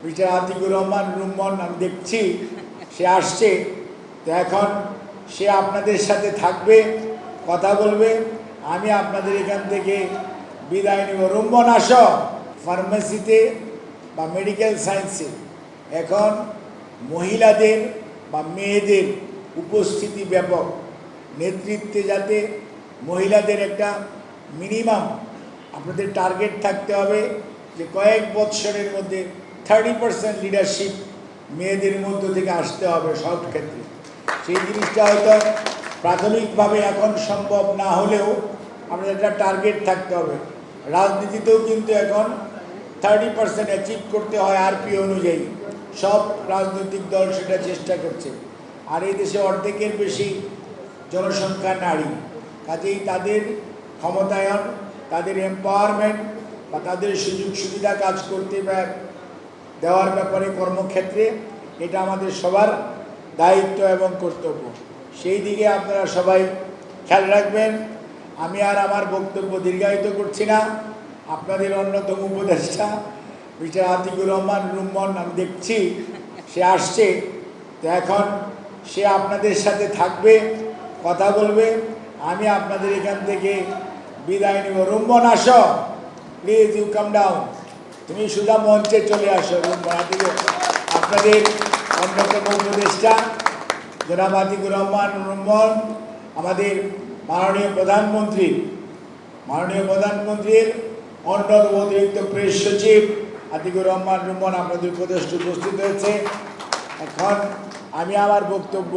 Mister Atikur Rahman Rumman আমি দেখছি সে আসছে, তো এখন সে আপনাদের সাথে থাকবে, কথা বলবে, আমি আপনাদের এখান থেকে বিদায় নেব। রুম্মন আসো। ফার্মেসিতে বা মেডিকেল সায়েন্সে এখন মহিলাদের বা মেয়েদের উপস্থিতি ব্যাপক। নেতৃত্বে যাতে মহিলাদের একটা মিনিমাম আপনাদের টার্গেট থাকতে হবে যে কয়েক বৎসরের মধ্যে 30% লিডারশিপ মেয়েদের মধ্য থেকে আসতে হবে সব ক্ষেত্রে। সেই জিনিসটা হয়তো প্রাথমিকভাবে এখন সম্ভব না হলেও আমাদের একটা টার্গেট থাকতে হবে। রাজনীতিতেও কিন্তু এখন 30% অ্যাচিভ করতে হয় আরপি অনুযায়ী। সব রাজনৈতিক দল সেটা চেষ্টা করছে। আর এই দেশে অর্ধেকের বেশি জনসংখ্যা নারী, কাজেই তাদের ক্ষমতায়ন, তাদের এম্পাওয়ারমেন্ট বা তাদের সুযোগ সুবিধা কাজ করতে দেওয়ার ব্যাপারে কর্মক্ষেত্রে এটা আমাদের সবার দায়িত্ব এবং কর্তব্য। সেই দিকে আপনারা সবাই খেয়াল রাখবেন। আমি আর আমার বক্তব্য দীর্ঘায়িত করছি না। আপনাদের অন্যতম উপদেষ্টা মিস্টার আতিকুর রহমান রুম্মন আমি দেখছি সে আসছে, তো এখন সে আপনাদের সাথে থাকবে, কথা বলবে, আমি আপনাদের এখান থেকে বিদায় নেব। রুম্মন আসো, প্লিজ ইউ কাম ডাউন। তুমি সুধা মঞ্চে চলে আসো। রুম্মন আতিকুর, আপনাদের অন্যতম উপদেষ্টা জনাব আতিকুর রহমান রুম্মন, আমাদের মাননীয় প্রধানমন্ত্রীর অন্যতম অতিরিক্ত প্রেস সচিব আতিকুর রহমান রুম্মন আপনাদের উপদেষ্টা উপস্থিত হয়েছে। এখন আমি আমার বক্তব্য